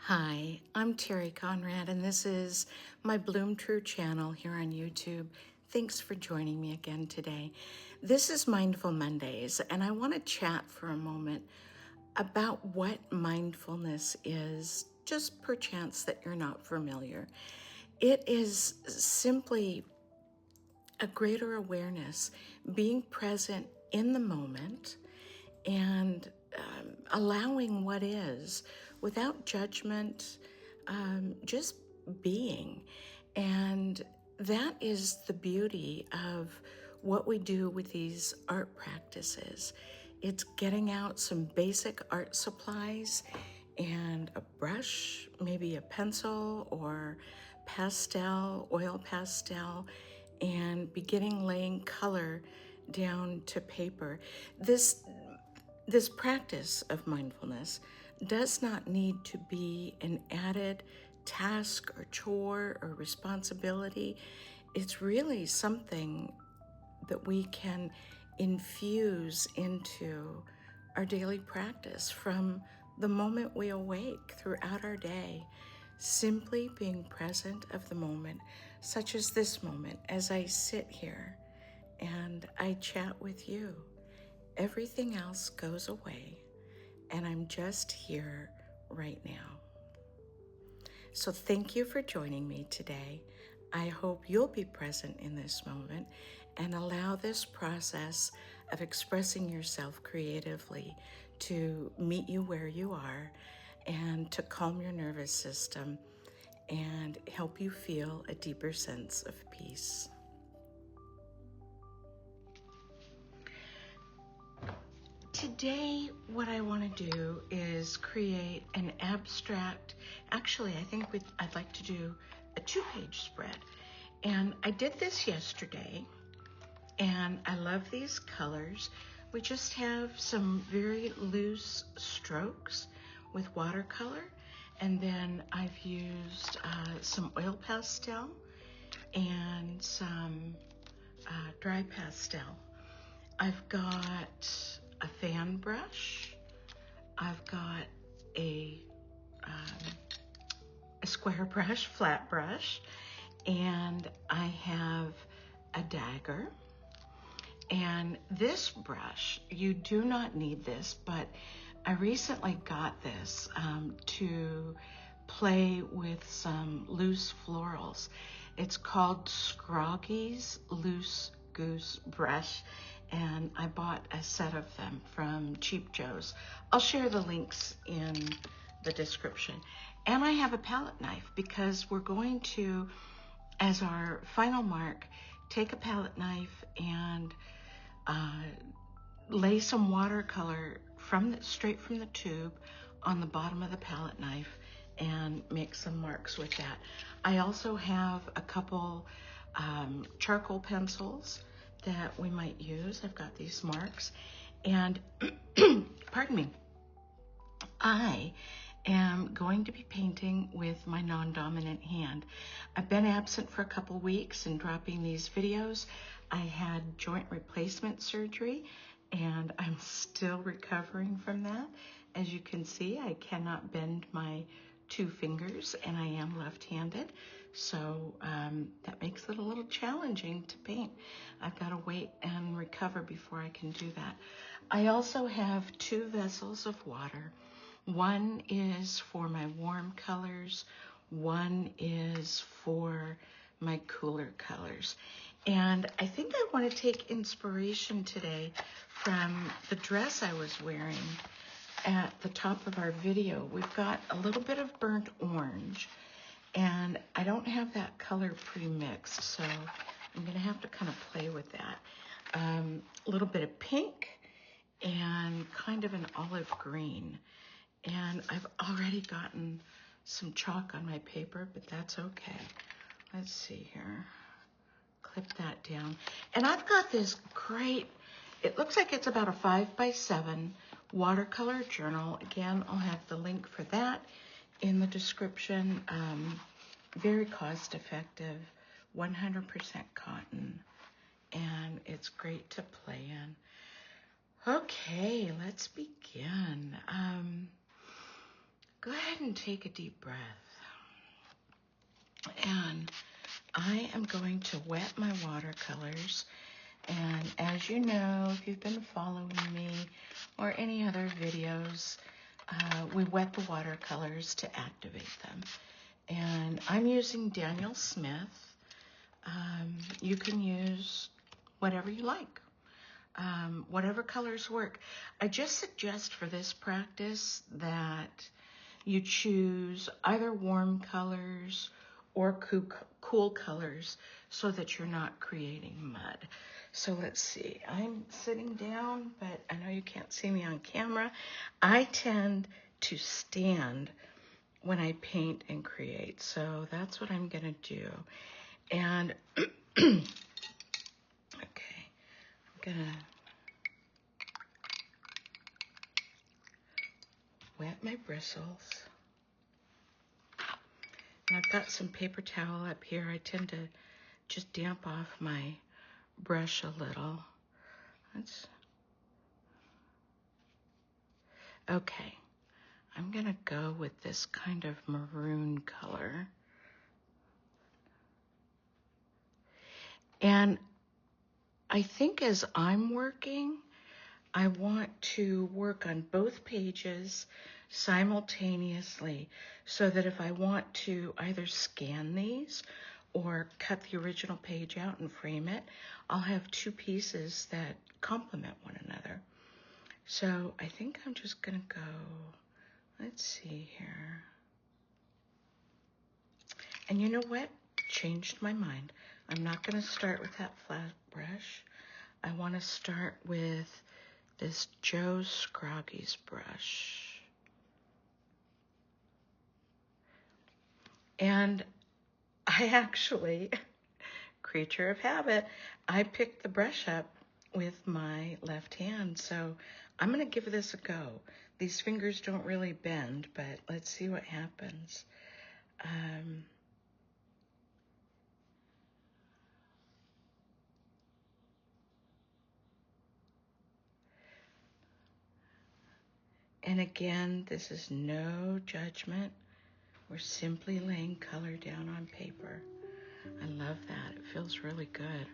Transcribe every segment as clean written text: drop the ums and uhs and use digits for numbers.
Hi, I'm Terri Conrad, and this is my Bloom True channel here on YouTube. Thanks for joining me again today. This is Mindful Mondays, and I want to chat for a moment about what mindfulness is, just perchance that you're not familiar. It is simply a greater awareness, being present in the moment, and allowing what is without judgment, just being. And that is the beauty of what we do with these art practices. It's getting out some basic art supplies and a brush, maybe a pencil or pastel, oil pastel, and beginning laying color down to paper. This practice of mindfulness does not need to be an added task or chore or responsibility. It's really something that we can infuse into our daily practice from the moment we awake throughout our day, simply being present of the moment, such as this moment as I sit here and I chat with you. Everything else goes away, and I'm just here right now. So thank you for joining me today. I hope you'll be present in this moment and allow this process of expressing yourself creatively to meet you where you are and to calm your nervous system and help you feel a deeper sense of peace. Today, what I want to do is create an abstract, actually, I'd like to do a 2-page spread. And I did this yesterday, and I love these colors. We just have some very loose strokes with watercolor, and then I've used some oil pastel and some dry pastel. I've got a fan brush. I've got a square brush, flat brush, and I have a dagger. And this brush, you do not need this, but I recently got this to play with some loose florals. It's called Scroggy's Loose Goose brush, and I bought a set of them from Cheap Joe's. I'll share the links in the description. And I have a palette knife because we're going to, as our final mark, take a palette knife and lay some watercolor straight from the tube on the bottom of the palette knife and make some marks with that. I also have a couple charcoal pencils that we might use. I've got these marks, and pardon me, I am going to be painting with my non-dominant hand. I've been absent for a couple weeks and dropping these videos. I had joint replacement surgery, and I'm still recovering from that. As you can see, I cannot bend my 2 fingers, and I am left-handed, so that makes it a little challenging to paint. I've got to wait and recover before I can do that. I also have 2 vessels of water. One is for my warm colors, one is for my cooler colors. And I think I want to take inspiration today from the dress I was wearing at the top of our video. We've got a little bit of burnt orange, and I don't have that color pre-mixed, so I'm going to have to kind of play with that. A little bit of pink and kind of an olive green. And I've already gotten some chalk on my paper, but that's okay. Let's see here. Clip that down. And I've got this great, it looks like it's about a 5x7 watercolor journal. Again, I'll have the link for that in the description. Very cost effective, 100% cotton, and it's great to play in. Okay, let's begin. go ahead and take a deep breath. And I am going to wet my watercolors. And as you know, if you've been following me or any other videos, we wet the watercolors to activate them. And I'm using Daniel Smith. You can use whatever you like, whatever colors work. I just suggest for this practice that you choose either warm colors or cool colors so that you're not creating mud. So let's see, I'm sitting down, but I know you can't see me on camera. I tend to stand when I paint and create, so that's what I'm gonna do. And okay, I'm gonna wet my bristles. And I've got some paper towel up here. I tend to just damp off my brush a little. Okay. I'm gonna go with this kind of maroon color. And I think as I'm working, I want to work on both pages simultaneously so that if I want to either scan these or cut the original page out and frame it, I'll have two pieces that complement one another. So I think I'm just gonna go, let's see here. And you know what? Changed my mind. I'm not gonna start with that flat brush. I wanna start with this Joe Scroggy's brush. And I actually, creature of habit, I picked the brush up with my left hand. So I'm gonna give this a go. These fingers don't really bend, but let's see what happens. And again, this is no judgment. We're simply laying color down on paper. I love that. It feels really good.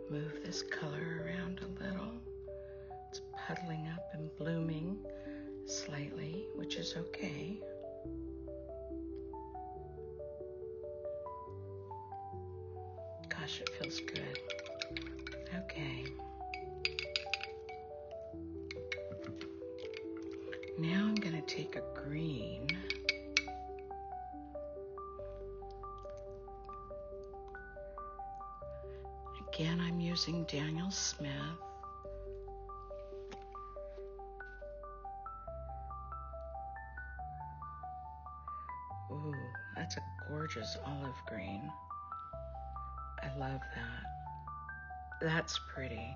Move this color around a little. It's puddling up and blooming slightly, which is okay. Gosh, it feels good. Okay. Now I'm gonna take a green. Again, I'm using Daniel Smith. Ooh, that's a gorgeous olive green. I love that. That's pretty.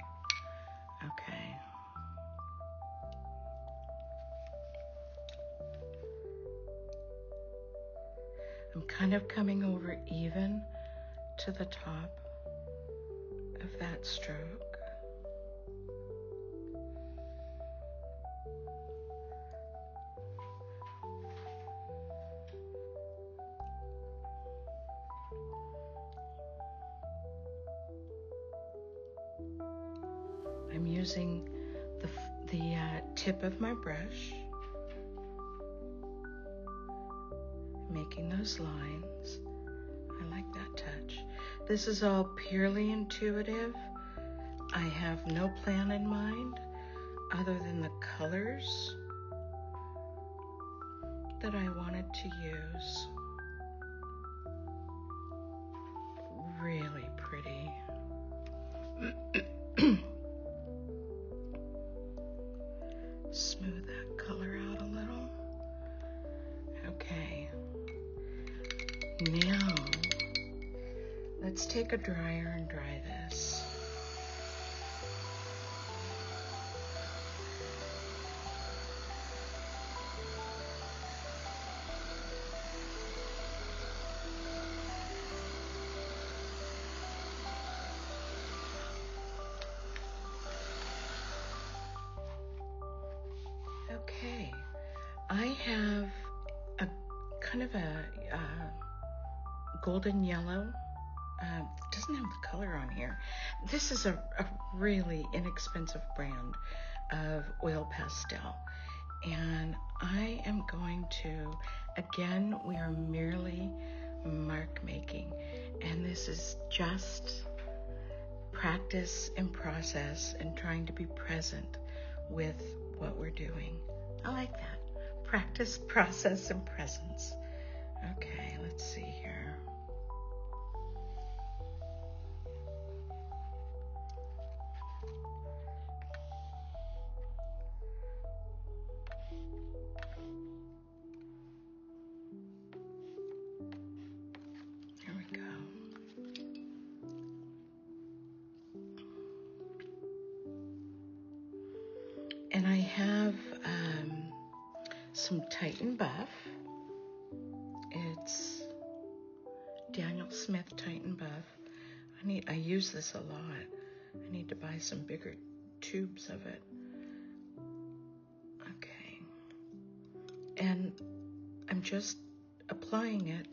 Okay. I'm kind of coming over even to the top of that stroke. I'm using the tip of my brush, making those lines. I like that touch. This is all purely intuitive. I have no plan in mind other than the colors that I wanted to use. Really pretty. Smooth that color out a little. Okay. Now, let's take a dryer and dry this. Okay, I have a kind of a golden yellow. Doesn't have the color on here. This is a really inexpensive brand of oil pastel. And I am going to, again, we are merely mark making. And this is just practice and process and trying to be present with what we're doing. I like that. Practice, process, and presence. Okay, let's see here. Here we go. And I have some Titan Buff. It's Daniel Smith Titan Buff. I use this a lot. I need to buy some bigger tubes of it. Okay. And I'm just applying it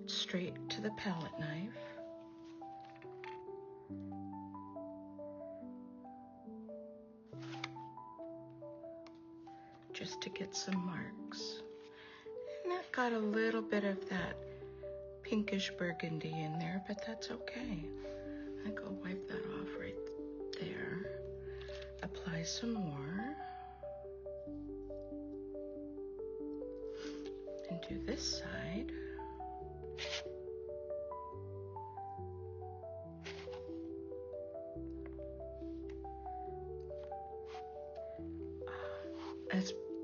straight to the palette knife. Just to get some marks. And that got a little bit of that pinkish burgundy in there, but that's okay. I go wipe that off right there. Apply some more. And do this side.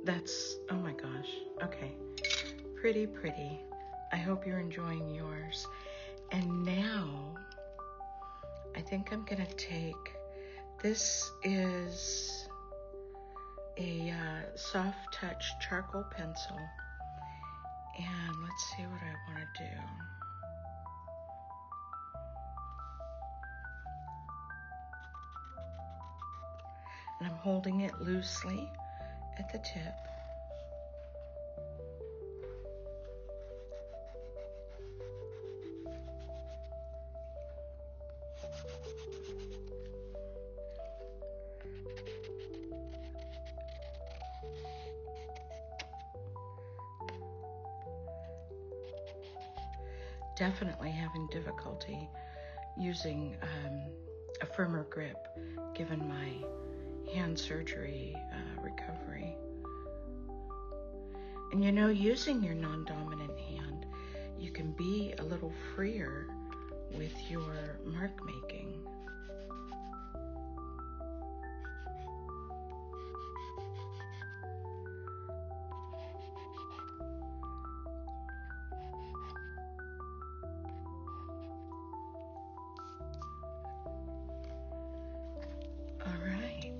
That's, oh my gosh. Okay. Pretty, pretty. I hope you're enjoying yours. And now, I think I'm going to take, this is a soft touch charcoal pencil. And let's see what I want to do. And I'm holding it loosely at the tip. Definitely having difficulty using a firmer grip given my hand surgery recovery. And you know, using your non-dominant hand, you can be a little freer with your mark making. All right.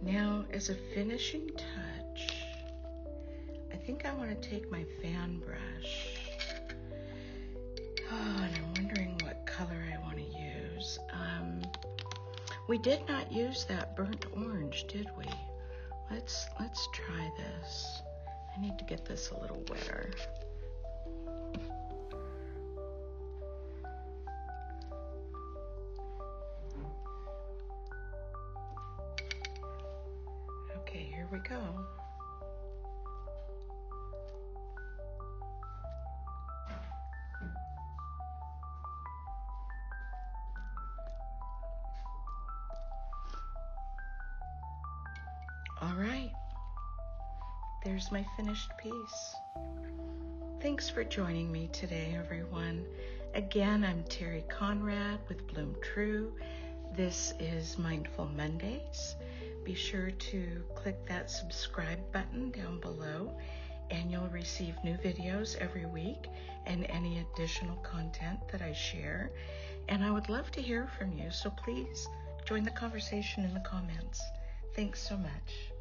Now, as a finishing touch, I think I want to take my fan brush. Oh, and I'm wondering what color I want to use. We did not use that burnt orange, did we? Let's try this. I need to get this a little wetter. Okay, here we go. All right, there's my finished piece. Thanks for joining me today, everyone. Again, I'm Terri Conrad with Bloom True. This is Mindful Mondays. Be sure to click that subscribe button down below and you'll receive new videos every week and any additional content that I share. And I would love to hear from you, so please join the conversation in the comments. Thanks so much.